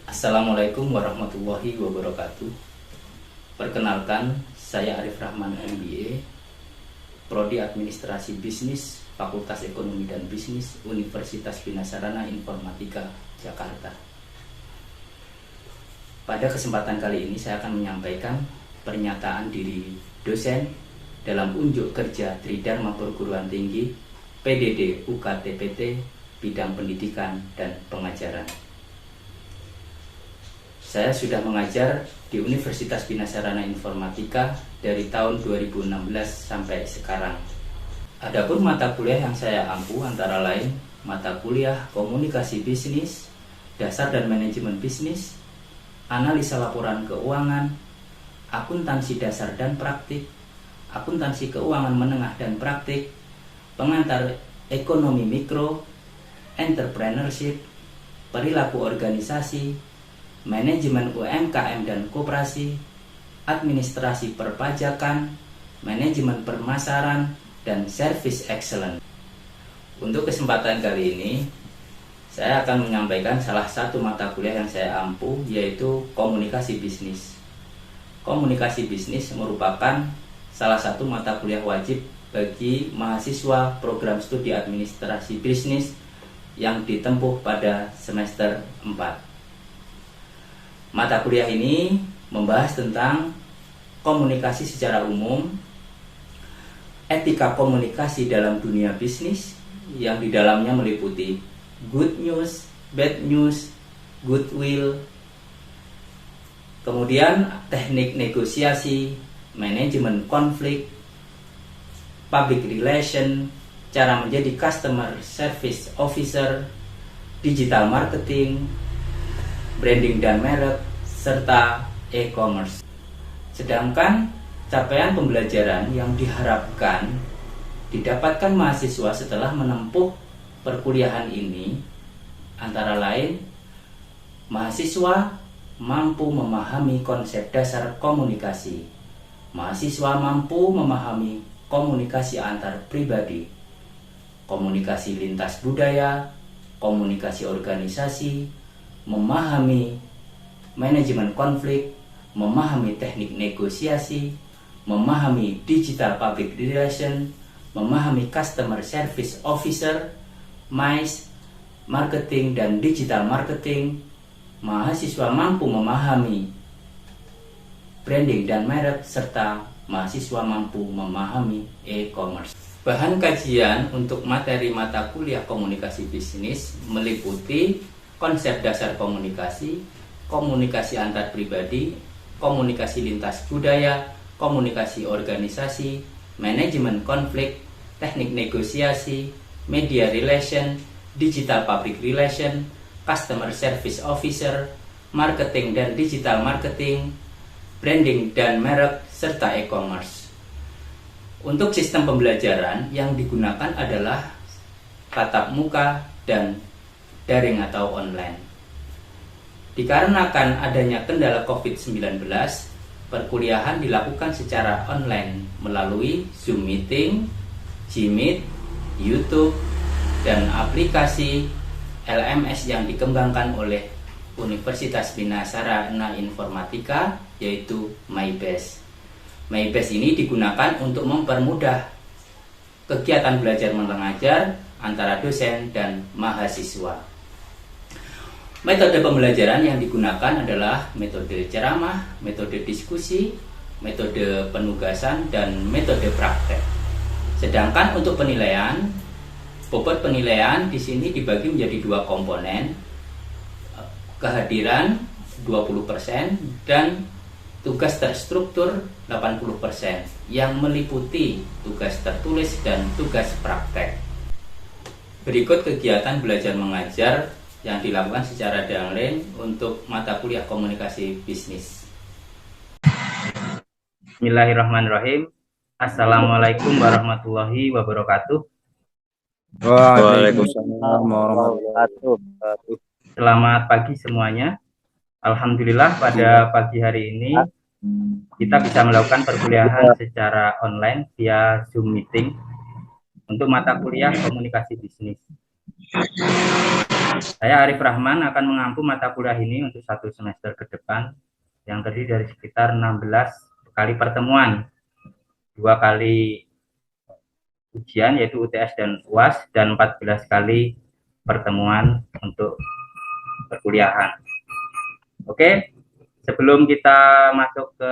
Assalamualaikum warahmatullahi wabarakatuh. Perkenalkan, saya Arif Rahman MBA, Prodi Administrasi Bisnis, Fakultas Ekonomi dan Bisnis, Universitas Bina Sarana Informatika, Jakarta. Pada kesempatan kali ini saya akan menyampaikan pernyataan diri dosen dalam unjuk kerja Tridharma Perguruan Tinggi PDD UKTPT bidang pendidikan dan pengajaran. Saya sudah mengajar di Universitas Bina Sarana Informatika dari tahun 2016 sampai sekarang. Adapun mata kuliah yang saya ampu antara lain mata kuliah Komunikasi Bisnis, Dasar dan Manajemen Bisnis, Analisa Laporan Keuangan, Akuntansi Dasar dan Praktik, Akuntansi Keuangan Menengah dan Praktik, Pengantar Ekonomi Mikro, Entrepreneurship, Perilaku Organisasi, Manajemen UMKM dan Koperasi, Administrasi Perpajakan, Manajemen Pemasaran, dan Service Excellence. Untuk kesempatan kali ini, saya akan menyampaikan salah satu mata kuliah yang saya ampu, yaitu Komunikasi Bisnis. Komunikasi Bisnis merupakan salah satu mata kuliah wajib bagi mahasiswa program studi administrasi bisnis yang ditempuh pada semester 4. Mata kuliah ini membahas tentang komunikasi secara umum, etika komunikasi dalam dunia bisnis yang di dalamnya meliputi good news, bad news, goodwill, kemudian teknik negosiasi, manajemen konflik, public relation, cara menjadi customer service officer, digital marketing, branding dan merek, serta e-commerce. Sedangkan capaian pembelajaran yang diharapkan didapatkan mahasiswa setelah menempuh perkuliahan ini antara lain mahasiswa mampu memahami konsep dasar komunikasi, mahasiswa mampu memahami komunikasi antar pribadi, komunikasi lintas budaya, komunikasi organisasi, memahami manajemen konflik, memahami teknik negosiasi, memahami digital public relation, memahami customer service officer, MICE, marketing dan digital marketing. Mahasiswa mampu memahami branding dan merek, serta mahasiswa mampu memahami e-commerce. Bahan kajian untuk materi mata kuliah komunikasi bisnis meliputi konsep dasar komunikasi, komunikasi antar pribadi, komunikasi lintas budaya, komunikasi organisasi, manajemen konflik, teknik negosiasi, media relation, digital public relation, customer service officer, marketing dan digital marketing, branding dan merek, serta e-commerce. Untuk sistem pembelajaran yang digunakan adalah tatap muka dan daring atau online. Dikarenakan adanya kendala COVID-19, perkuliahan dilakukan secara online melalui Zoom Meeting, Gmeet, YouTube, dan aplikasi LMS yang dikembangkan oleh Universitas Bina Sarana Informatika, yaitu MyBase. MyBase ini digunakan untuk mempermudah kegiatan belajar mengajar antara dosen dan mahasiswa. Metode pembelajaran yang digunakan adalah metode ceramah, metode diskusi, metode penugasan, dan metode praktek. Sedangkan untuk penilaian, bobot penilaian di sini dibagi menjadi dua komponen, kehadiran 20% dan tugas terstruktur 80%, yang meliputi tugas tertulis dan tugas praktek. Berikut kegiatan belajar mengajar yang dilakukan secara daring untuk mata kuliah komunikasi bisnis. Bismillahirrahmanirrahim. Assalamualaikum warahmatullahi wabarakatuh. Waalaikumsalam warahmatullahi wabarakatuh. Selamat pagi semuanya. Alhamdulillah pada pagi hari ini kita bisa melakukan perkuliahan secara online via Zoom Meeting untuk mata kuliah komunikasi bisnis. Saya Arif Rahman akan mengampu mata kuliah ini untuk 1 semester ke depan yang terdiri dari sekitar 16 kali pertemuan, 2 kali ujian yaitu UTS dan UAS, dan 14 kali pertemuan untuk perkuliahan. Oke, sebelum kita masuk ke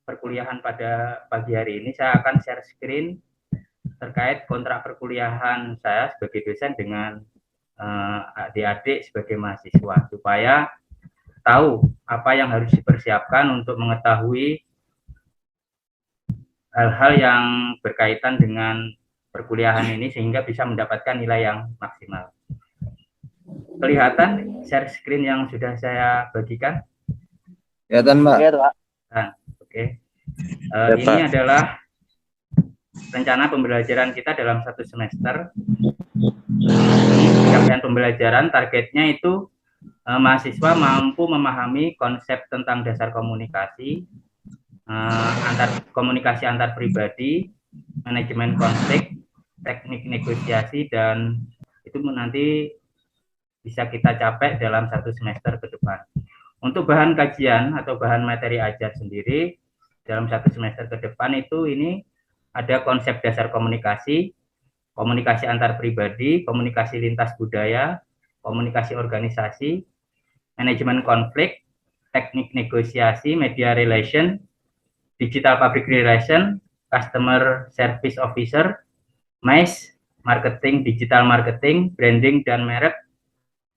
perkuliahan pada pagi hari ini, saya akan share screen terkait kontrak perkuliahan saya sebagai dosen dengan adik-adik sebagai mahasiswa, supaya tahu apa yang harus dipersiapkan untuk mengetahui hal-hal yang berkaitan dengan perkuliahan ini sehingga bisa mendapatkan nilai yang maksimal. Kelihatan share screen yang sudah saya bagikan? Kelihatan, Pak. Nah, oke. Ini adalah rencana pembelajaran kita dalam 1 semester. Rangkaian pembelajaran targetnya itu mahasiswa mampu memahami konsep tentang dasar komunikasi, komunikasi antar pribadi, manajemen konflik, teknik negosiasi, dan itu nanti bisa kita capai dalam 1 semester ke depan. Untuk bahan kajian atau bahan materi ajar sendiri dalam 1 semester ke depan itu ini ada konsep dasar komunikasi, komunikasi antar pribadi, komunikasi lintas budaya, komunikasi organisasi, manajemen konflik, teknik negosiasi, media relation, digital public relation, customer service officer, MICE, marketing, digital marketing, branding dan merek,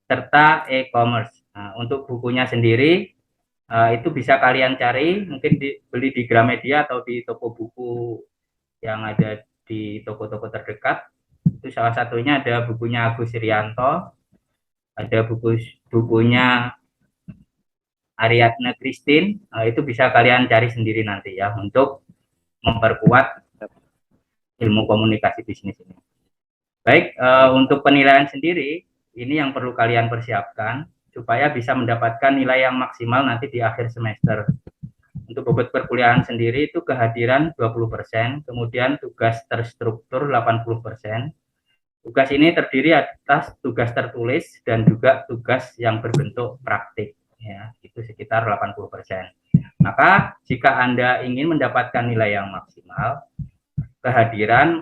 serta e-commerce. Nah, untuk bukunya sendiri itu bisa kalian cari, mungkin beli di Gramedia atau di toko buku yang ada di toko-toko terdekat. Itu salah satunya ada bukunya Agus Irianto, ada bukunya Ariadne Christine, itu bisa kalian cari sendiri nanti ya untuk memperkuat ilmu komunikasi bisnis ini. Baik, untuk penilaian sendiri ini yang perlu kalian persiapkan supaya bisa mendapatkan nilai yang maksimal nanti di akhir semester. Untuk bobot perkuliahan sendiri itu kehadiran 20%, kemudian tugas terstruktur 80%. Tugas ini terdiri atas tugas tertulis dan juga tugas yang berbentuk praktik, ya, itu sekitar 80%. Maka jika Anda ingin mendapatkan nilai yang maksimal, kehadiran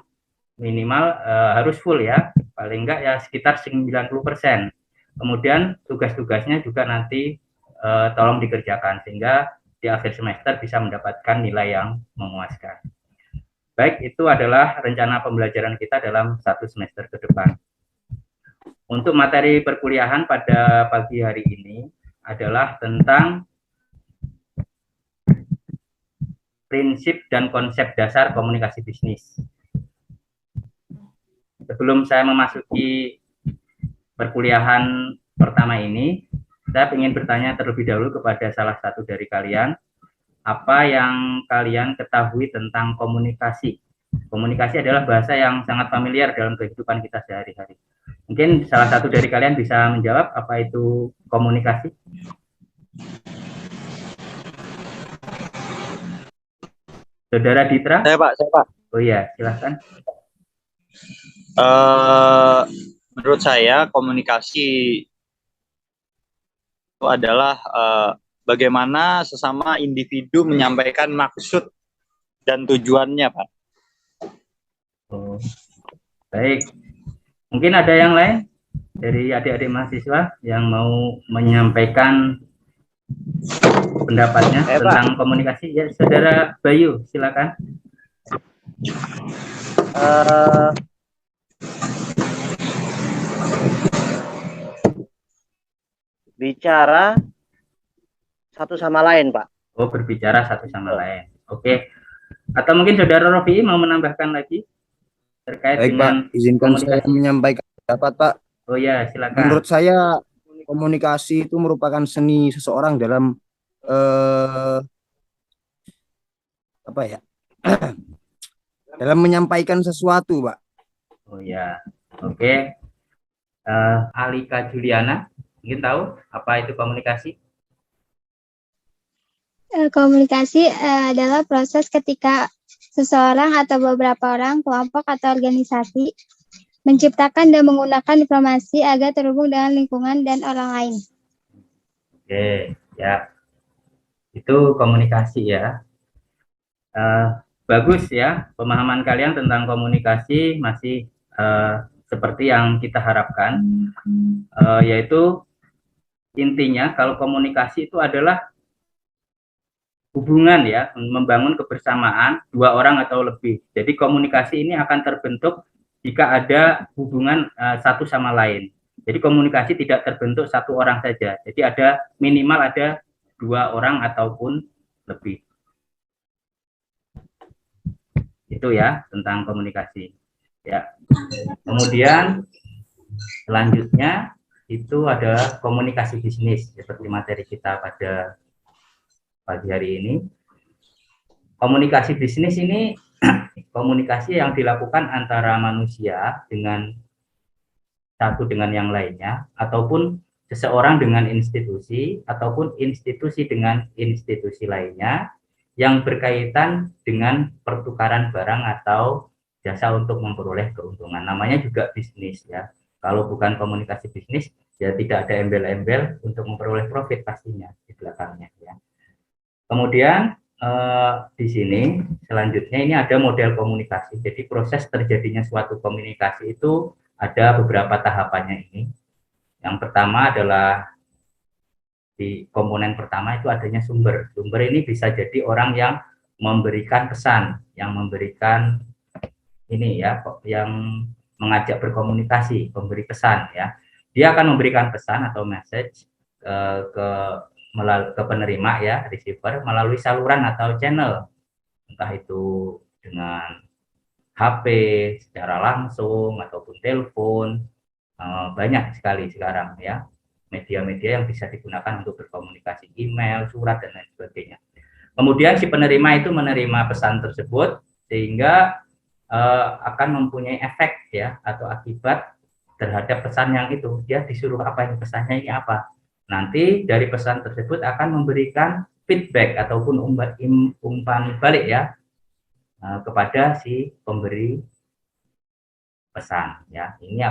minimal harus full ya, paling enggak ya sekitar 90%. Kemudian tugas-tugasnya juga nanti tolong dikerjakan sehingga di akhir semester bisa mendapatkan nilai yang memuaskan. Baik, itu adalah rencana pembelajaran kita dalam 1 semester ke depan. Untuk materi perkuliahan pada pagi hari ini adalah tentang prinsip dan konsep dasar komunikasi bisnis. Sebelum saya memasuki perkuliahan pertama ini, saya ingin bertanya terlebih dahulu kepada salah satu dari kalian, apa yang kalian ketahui tentang komunikasi? Komunikasi adalah bahasa yang sangat familiar dalam kehidupan kita sehari-hari. Mungkin salah satu dari kalian bisa menjawab apa itu komunikasi? Saudara Ditra? Saya Pak. Oh iya, silahkan. Menurut saya komunikasi itu adalah bagaimana sesama individu menyampaikan maksud dan tujuannya, Pak. Oh, baik. Mungkin ada yang lain dari adik-adik mahasiswa yang mau menyampaikan pendapatnya tentang komunikasi? Ya, Saudara Bayu, silakan. Bicara satu sama lain, Pak. Oh, berbicara satu sama lain. Oke. Atau mungkin Saudara Rofi mau menambahkan lagi terkait Baik, dengan Pak, izinkan saya menyampaikan pendapat, Pak. Oh ya, silakan. Menurut saya komunikasi itu merupakan seni seseorang dalam apa ya? dalam menyampaikan sesuatu, Pak. Oh ya. Oke. Alika Juliana, mungkin tahu apa itu komunikasi? Komunikasi adalah proses ketika seseorang atau beberapa orang, kelompok atau organisasi menciptakan dan menggunakan informasi agar terhubung dengan lingkungan dan orang lain. Oke, ya. Itu komunikasi ya. Bagus ya, pemahaman kalian tentang komunikasi masih seperti yang kita harapkan, yaitu intinya kalau komunikasi itu adalah hubungan ya, membangun kebersamaan dua orang atau lebih. Jadi komunikasi ini akan terbentuk jika ada hubungan satu sama lain. Jadi komunikasi tidak terbentuk satu orang saja. Jadi ada minimal ada dua orang ataupun lebih. Itu ya tentang komunikasi. Ya. Kemudian selanjutnya itu ada komunikasi bisnis seperti materi kita pada pagi hari ini. Komunikasi bisnis ini komunikasi yang dilakukan antara manusia dengan satu dengan yang lainnya, ataupun seseorang dengan institusi, ataupun institusi dengan institusi lainnya yang berkaitan dengan pertukaran barang atau jasa untuk memperoleh keuntungan. Namanya juga bisnis ya. Kalau bukan komunikasi bisnis, ya tidak ada embel-embel untuk memperoleh profit pastinya di belakangnya ya. Kemudian di sini selanjutnya ini ada model komunikasi. Jadi proses terjadinya suatu komunikasi itu ada beberapa tahapannya ini. Yang pertama adalah di komponen pertama itu adanya sumber. Sumber ini bisa jadi orang yang memberikan pesan, yang memberikan ini ya, yang mengajak berkomunikasi, memberi pesan ya. Dia akan memberikan pesan atau message ke penerima ya, receiver melalui saluran atau channel, entah itu dengan HP secara langsung ataupun telepon. Banyak sekali sekarang ya media-media yang bisa digunakan untuk berkomunikasi, email, surat dan lain sebagainya. Kemudian si penerima itu menerima pesan tersebut sehingga akan mempunyai efek ya atau akibat terhadap pesan yang itu. Dia disuruh apa, ini pesannya ini apa. Nanti dari pesan tersebut akan memberikan feedback ataupun umpan balik ya kepada si pemberi pesan ya. Ini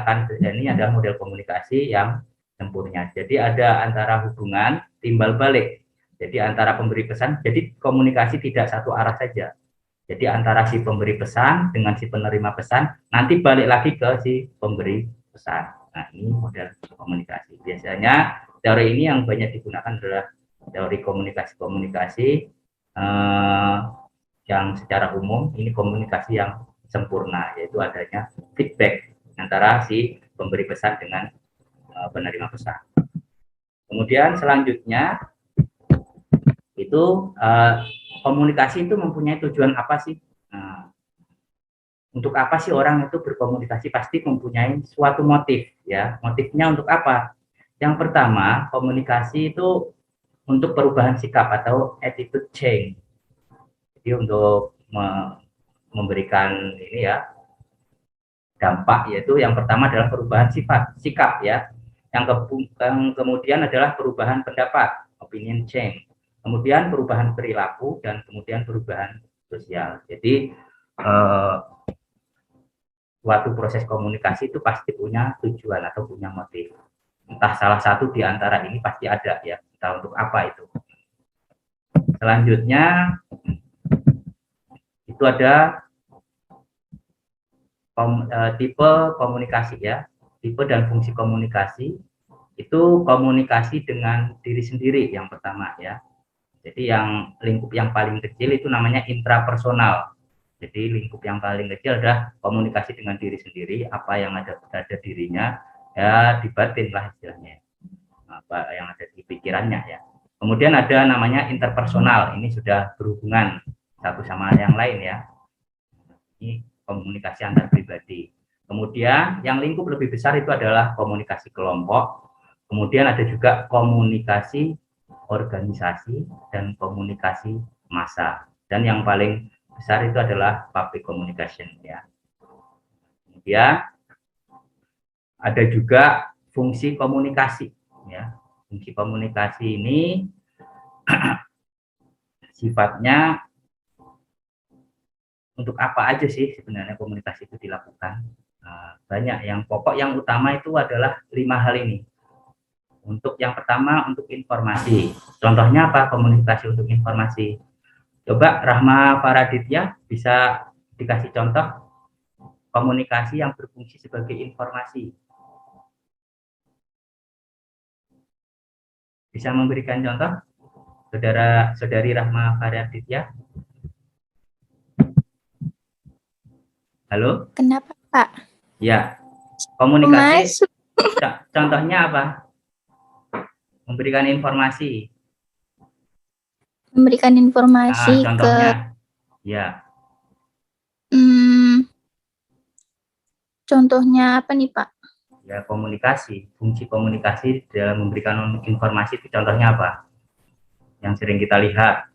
adalah model komunikasi yang sempurna. Jadi ada antara hubungan timbal balik. Jadi antara pemberi pesan, jadi komunikasi tidak satu arah saja. Jadi antara si pemberi pesan dengan si penerima pesan, nanti balik lagi ke si pemberi pesan. Nah, ini model komunikasi. Biasanya teori ini yang banyak digunakan adalah teori komunikasi-komunikasi yang secara umum ini komunikasi yang sempurna, yaitu adanya feedback antara si pemberi pesan dengan penerima pesan. Kemudian selanjutnya itu komunikasi itu mempunyai tujuan apa sih? Untuk apa sih orang itu berkomunikasi? Pasti mempunyai suatu motif ya. Motifnya untuk apa? Yang pertama, komunikasi itu untuk perubahan sikap atau attitude change. Jadi untuk memberikan ini ya dampak, yaitu yang pertama adalah perubahan sikap ya. Yang kemudian adalah perubahan pendapat, opinion change. Kemudian perubahan perilaku dan kemudian perubahan sosial. Jadi suatu proses komunikasi itu pasti punya tujuan atau punya motif. Entah salah satu di antara ini pasti ada ya, entah untuk apa itu. Selanjutnya itu ada tipe komunikasi ya, tipe dan fungsi komunikasi. Itu komunikasi dengan diri sendiri yang pertama ya. Jadi yang lingkup yang paling kecil itu namanya intrapersonal. Jadi lingkup yang paling kecil adalah komunikasi dengan diri sendiri, apa yang ada pada dirinya ya, di batin lah istilahnya, apa yang ada di pikirannya ya. Kemudian ada namanya interpersonal, ini sudah berhubungan satu sama yang lain ya. Ini komunikasi antar pribadi. Kemudian yang lingkup lebih besar itu adalah komunikasi kelompok. Kemudian ada juga komunikasi organisasi dan komunikasi massa. Dan yang paling besar itu adalah public communication ya. Kemudian ada juga fungsi komunikasi ya. Fungsi komunikasi ini sifatnya untuk apa aja sih sebenarnya komunikasi itu dilakukan. Banyak. Yang pokok yang utama itu adalah 5 hal ini. Untuk yang pertama, untuk informasi. Contohnya apa? Komunikasi untuk informasi. Coba Rahma Faraditya bisa dikasih contoh komunikasi yang berfungsi sebagai informasi. Bisa memberikan contoh, saudari Rahma Faraditya? Halo? Kenapa, Pak? Ya, komunikasi. Masuk. Contohnya apa? Memberikan informasi. Memberikan informasi ke Contohnya, ya. Contohnya apa nih, Pak? Ya, komunikasi. Fungsi komunikasi dalam memberikan informasi itu contohnya apa? Yang sering kita lihat.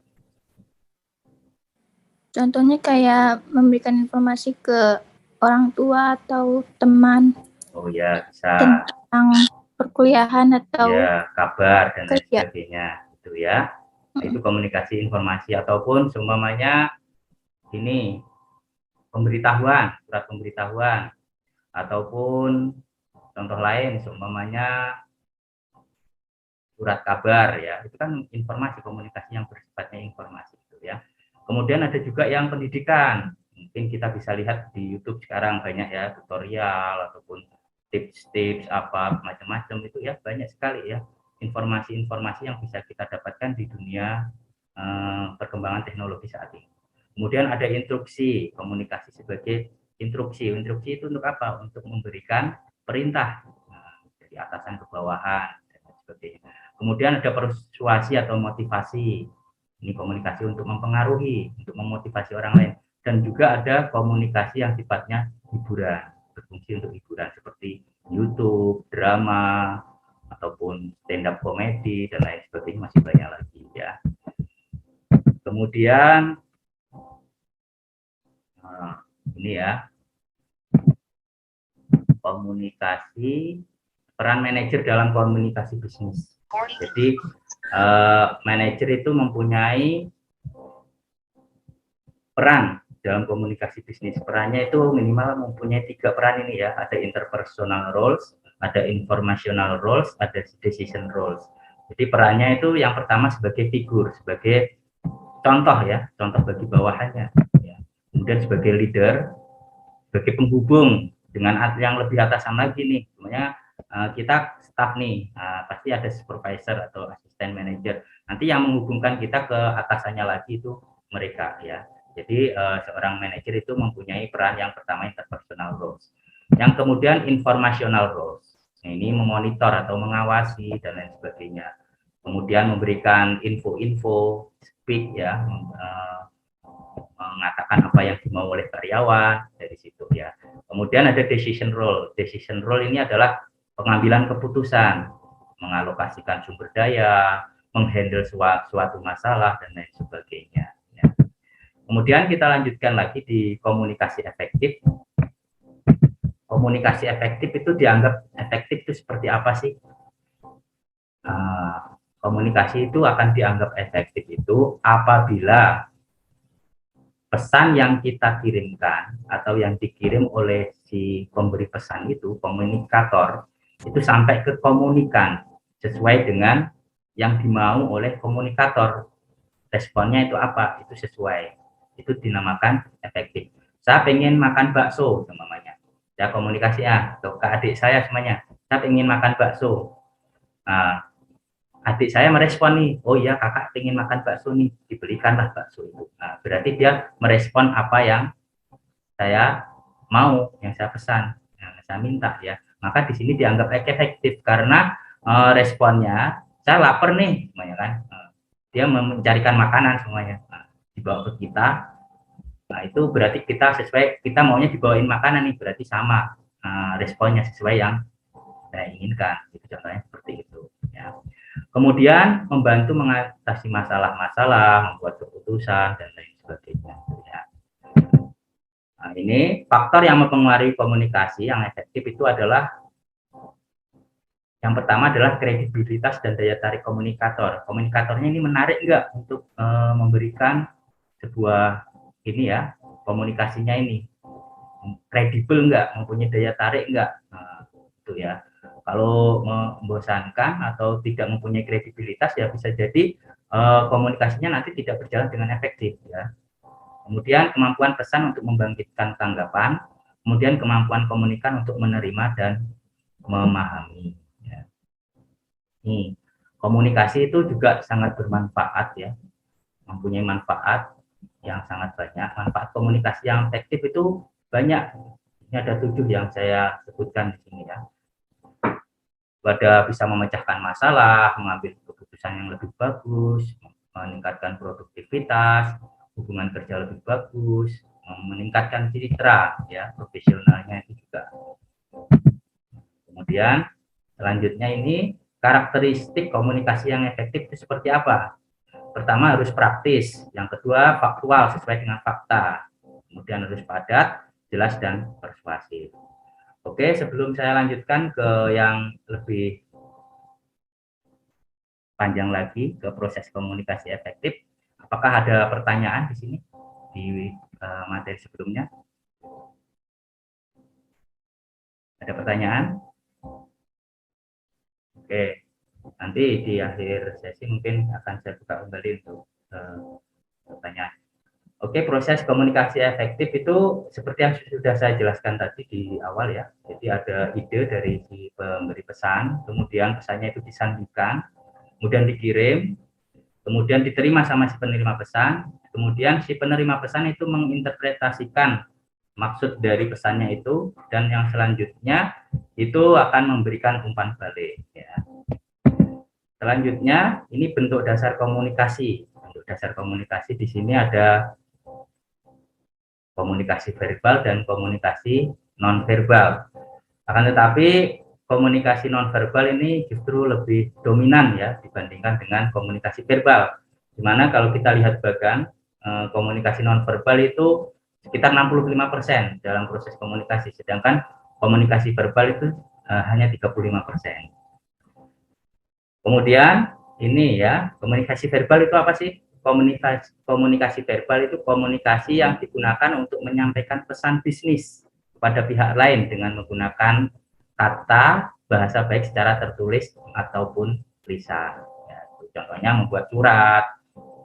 Contohnya kayak memberikan informasi ke orang tua atau teman Oh ya, bisa. tentang perkuliahan atau Ya, kabar dan lain kerja. sebagainya. Itu ya. Nah, itu komunikasi informasi ataupun seumpamanya ini pemberitahuan, surat pemberitahuan, ataupun contoh lain seumpamanya surat kabar ya, itu kan informasi, komunikasi yang bersifatnya informasi itu ya. Kemudian ada juga yang pendidikan, mungkin kita bisa lihat di YouTube sekarang banyak ya tutorial ataupun tips-tips apa macam-macam itu ya, banyak sekali ya informasi-informasi yang bisa kita dapatkan di dunia perkembangan teknologi saat ini. Kemudian ada instruksi, komunikasi sebagai instruksi. Instruksi itu untuk apa? Untuk memberikan perintah dari atasan ke bawahan dan sebagainya. Kemudian ada persuasi atau motivasi. Ini komunikasi untuk mempengaruhi, untuk memotivasi orang lain. Dan juga ada komunikasi yang sifatnya hiburan, berfungsi untuk hiburan seperti YouTube, drama, ataupun stand up komedi dan lain sebagainya, masih banyak lagi ya. Kemudian ini ya, komunikasi, peran manajer dalam komunikasi bisnis. Jadi manajer itu mempunyai peran dalam komunikasi bisnis. Perannya itu minimal mempunyai 3 peran ini ya. Ada interpersonal roles, ada informational roles, ada decision roles. Jadi perannya itu yang pertama sebagai figur, sebagai contoh ya, contoh bagi bawahannya. Ya. Kemudian sebagai leader, sebagai penghubung dengan yang lebih atasan lagi nih. Semuanya kita staff nih, pasti ada supervisor atau asisten manager. Nanti yang menghubungkan kita ke atasannya lagi itu mereka ya. Jadi seorang manajer itu mempunyai peran yang pertama interpersonal roles. Yang kemudian informational roles. Nah, ini memonitor atau mengawasi dan lain sebagainya. Kemudian memberikan info-info, speak ya, mengatakan apa yang dimau oleh karyawan dari situ ya. Kemudian ada decision role. Decision role ini adalah pengambilan keputusan, mengalokasikan sumber daya, menghandle suatu masalah dan lain sebagainya. Ya. Kemudian kita lanjutkan lagi di komunikasi efektif. Komunikasi efektif itu dianggap efektif itu seperti apa sih? Komunikasi itu akan dianggap efektif itu apabila pesan yang kita kirimkan atau yang dikirim oleh si pemberi pesan itu, komunikator, itu sampai ke komunikan sesuai dengan yang dimau oleh komunikator. Responnya itu apa? Itu sesuai. Itu dinamakan efektif. Saya pengen makan bakso, namanya. Saya komunikasi ke adik saya semuanya. Saya pengen makan bakso. Nah, adik saya merespon nih, oh iya kakak pengen makan bakso nih, dibelikanlah bakso itu. Nah, berarti dia merespon apa yang saya mau, yang saya pesan, yang saya minta ya. Maka di sini dianggap efektif karena responnya, saya lapar nih semuanya kan. Dia mencarikan makanan semuanya, dibawa ke kita. Nah, itu berarti kita sesuai, kita maunya dibawain makanan nih, berarti sama responnya sesuai yang saya inginkan. Itu contohnya seperti itu ya. Kemudian membantu mengatasi masalah-masalah, membuat keputusan dan lain sebagainya. Ya. Nah, ini faktor yang mempengaruhi komunikasi yang efektif itu adalah yang pertama adalah kredibilitas dan daya tarik komunikator. Komunikatornya ini menarik enggak untuk memberikan sebuah ini ya komunikasinya ini. kredibel enggak, mempunyai daya tarik enggak. Nah, itu ya. Kalau membosankan atau tidak mempunyai kredibilitas ya bisa jadi komunikasinya nanti tidak berjalan dengan efektif ya. Kemudian kemampuan pesan untuk membangkitkan tanggapan, kemudian kemampuan komunikan untuk menerima dan memahami. Ya. Nih, komunikasi itu juga sangat bermanfaat ya, mempunyai manfaat yang sangat banyak. Manfaat komunikasi yang efektif itu banyak. Ini ada 7 yang saya sebutkan di sini ya. Pada bisa memecahkan masalah, mengambil keputusan yang lebih bagus, meningkatkan produktivitas, hubungan kerja lebih bagus, meningkatkan citra ya profesionalnya itu juga. Kemudian selanjutnya ini karakteristik komunikasi yang efektif itu seperti apa? Pertama harus praktis, yang kedua faktual sesuai dengan fakta, kemudian harus padat, jelas dan persuasif. Oke, sebelum saya lanjutkan ke yang lebih panjang lagi ke proses komunikasi efektif, apakah ada pertanyaan di sini di materi sebelumnya? Ada pertanyaan? Oke, nanti di akhir sesi mungkin akan saya buka kembali untuk pertanyaan. Oke, proses komunikasi efektif itu seperti yang sudah saya jelaskan tadi di awal ya. Jadi ada ide dari si pemberi pesan, kemudian pesannya itu disandikan, kemudian dikirim, kemudian diterima sama si penerima pesan, kemudian si penerima pesan itu menginterpretasikan maksud dari pesannya itu, dan yang selanjutnya itu akan memberikan umpan balik. Ya. Selanjutnya ini bentuk dasar komunikasi. Bentuk dasar komunikasi di sini ada komunikasi verbal dan komunikasi nonverbal. Akan tetapi komunikasi nonverbal ini justru lebih dominan ya dibandingkan dengan komunikasi verbal. Dimana kalau kita lihat bagan komunikasi nonverbal itu sekitar 65% dalam proses komunikasi, sedangkan komunikasi verbal itu hanya 35%. Kemudian ini ya, komunikasi verbal itu apa sih? Komunikasi verbal itu komunikasi yang digunakan untuk menyampaikan pesan bisnis kepada pihak lain dengan menggunakan kata bahasa baik secara tertulis ataupun lisan. Ya, contohnya membuat surat,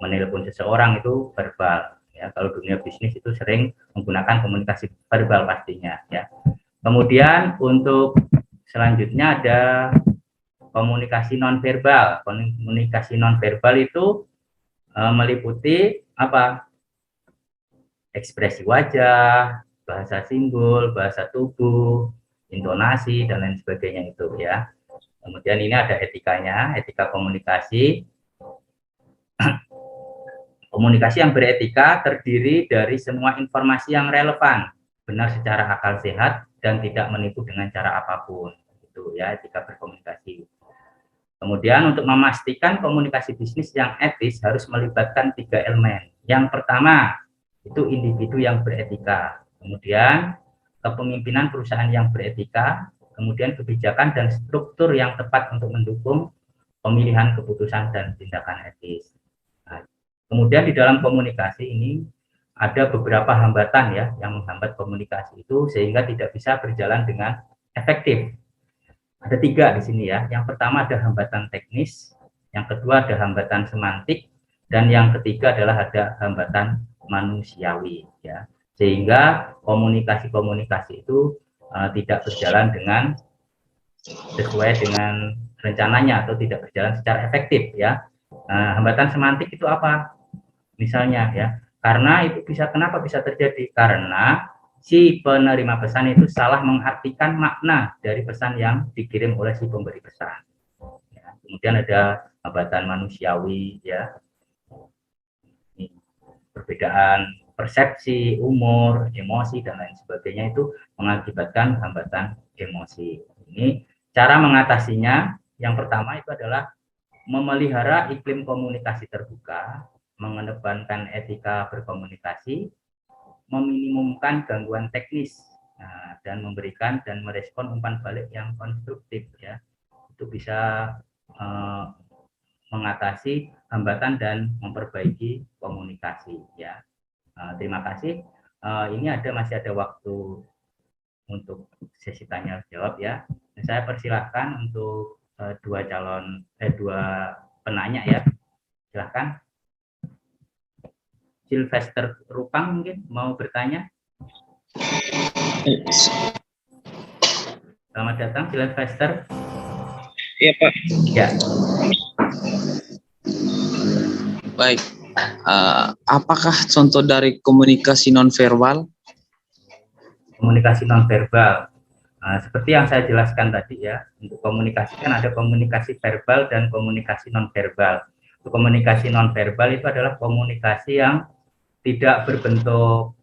menelpon seseorang itu verbal. Ya, kalau dunia bisnis itu sering menggunakan komunikasi verbal pastinya. Ya. Kemudian untuk selanjutnya ada komunikasi nonverbal. Komunikasi nonverbal itu meliputi apa? Ekspresi wajah, bahasa simbol, bahasa tubuh, intonasi dan lain sebagainya itu ya. Kemudian ini ada etikanya, etika komunikasi. Komunikasi yang beretika terdiri dari semua informasi yang relevan, benar secara akal sehat dan tidak menipu dengan cara apapun. Itu ya etika berkomunikasi. Kemudian untuk memastikan komunikasi bisnis yang etis harus melibatkan 3 elemen. Yang pertama itu individu yang beretika, kemudian kepemimpinan perusahaan yang beretika, kemudian kebijakan dan struktur yang tepat untuk mendukung pemilihan keputusan dan tindakan etis. Nah, kemudian di dalam komunikasi ini ada beberapa hambatan ya yang menghambat komunikasi itu sehingga tidak bisa berjalan dengan efektif. Ada 3 di sini ya. Yang pertama ada hambatan teknis, yang kedua ada hambatan semantik, dan yang ketiga adalah ada hambatan manusiawi ya. Sehingga komunikasi-komunikasi itu tidak berjalan dengan sesuai dengan rencananya atau tidak berjalan secara efektif ya. Hambatan semantik itu apa? Misalnya ya, karena itu kenapa bisa terjadi? Karena si penerima pesan itu salah mengartikan makna dari pesan yang dikirim oleh si pemberi pesan. Ya, kemudian ada hambatan manusiawi, ya, perbedaan persepsi, umur, emosi dan lain sebagainya itu mengakibatkan hambatan emosi. Ini cara mengatasinya. Yang pertama itu adalah memelihara iklim komunikasi terbuka, mengedepankan etika berkomunikasi, meminimumkan gangguan teknis, dan memberikan dan merespon umpan balik yang konstruktif ya. Itu bisa mengatasi hambatan dan memperbaiki komunikasi ya. Terima kasih. ini masih ada waktu untuk sesi tanya jawab ya. Dan saya persilahkan untuk dua penanya ya. Silahkan. Sylvester Rupang mungkin mau bertanya. Selamat datang Sylvester. Iya Pak. Ya. Baik. Apakah contoh dari komunikasi nonverbal? Komunikasi nonverbal. Seperti yang saya jelaskan tadi ya, untuk komunikasi kan ada komunikasi verbal dan komunikasi nonverbal. Komunikasi nonverbal itu adalah komunikasi yang tidak berbentuk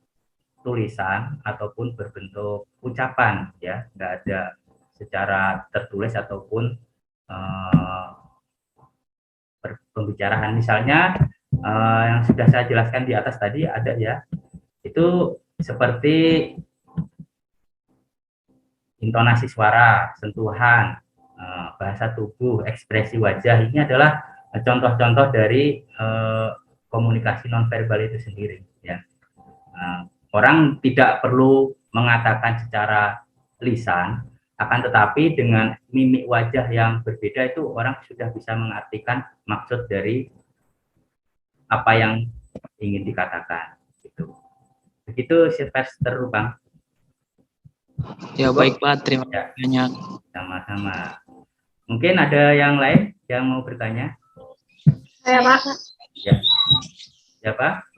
tulisan ataupun berbentuk ucapan ya, nggak ada secara tertulis ataupun pembicaraan. Misalnya yang sudah saya jelaskan di atas tadi ada ya, itu seperti intonasi suara, sentuhan, bahasa tubuh, ekspresi wajah. Ini adalah contoh-contoh dari komunikasi nonverbal itu sendiri ya. Orang tidak perlu mengatakan secara lisan, akan tetapi dengan mimik wajah yang berbeda itu orang sudah bisa mengartikan maksud dari apa yang ingin dikatakan gitu. Begitu Sylvester Rupang. Ya baik Pak, terima kasih banyak. Sama-sama. Mungkin ada yang lain yang mau bertanya? Saya Pak. Ya. Siapa?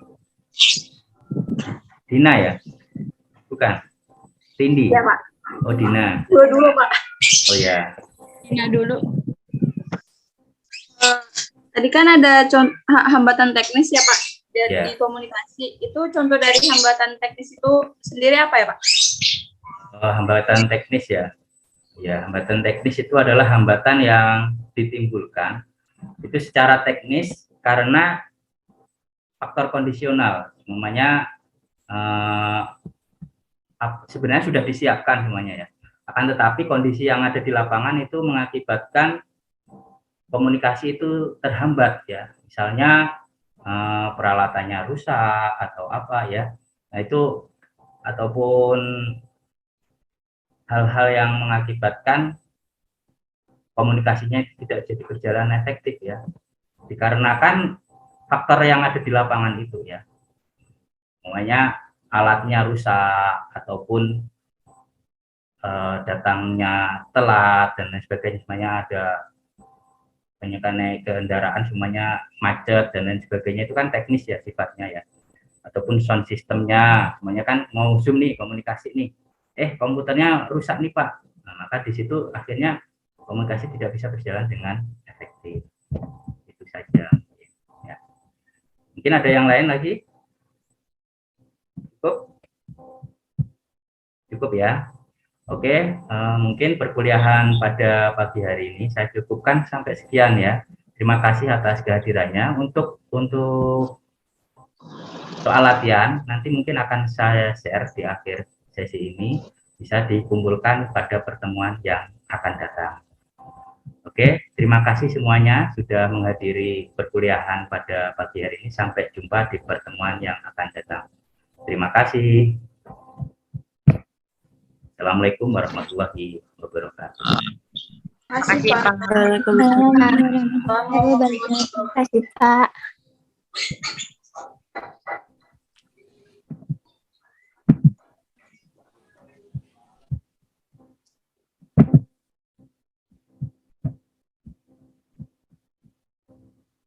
Dina ya? Bukan? Cindy? Ya Pak. Oh Dina. Dulu Pak. Oh ya. Dina dulu. Tadi kan ada hambatan teknis ya Pak dari komunikasi. Itu contoh dari hambatan teknis itu sendiri apa ya Pak? Hambatan teknis ya. Ya, hambatan teknis itu adalah hambatan yang ditimbulkan itu secara teknis karena faktor kondisional. Semuanya sebenarnya sudah disiapkan semuanya ya. Akan tetapi kondisi yang ada di lapangan itu mengakibatkan komunikasi itu terhambat ya. Misalnya peralatannya rusak atau apa ya. Nah itu ataupun hal-hal yang mengakibatkan komunikasinya tidak jadi berjalan efektif ya. Dikarenakan faktor yang ada di lapangan itu ya. Semuanya alatnya rusak ataupun datangnya telat dan lain sebagainya, semuanya ada banyak kendaraan, semuanya macet dan lain sebagainya, itu kan teknis ya sifatnya ya. Ataupun sound systemnya, semuanya kan mau zoom nih komunikasi nih. Komputernya rusak nih Pak. Nah, maka di situ akhirnya komunikasi tidak bisa berjalan dengan efektif. Itu saja. Ya. Mungkin ada yang lain lagi? Cukup? Cukup ya. Oke, mungkin perkuliahan pada pagi hari ini saya cukupkan sampai sekian ya. Terima kasih atas kehadirannya. Untuk soal latihan nanti mungkin akan saya share di akhir sesi ini, bisa dikumpulkan pada pertemuan yang akan datang. Oke, terima kasih semuanya sudah menghadiri perkuliahan pada pagi hari ini. Sampai jumpa di pertemuan yang akan datang. Terima kasih. Assalamualaikum warahmatullahi wabarakatuh. Terima kasih Pak. Terima kasih Pak.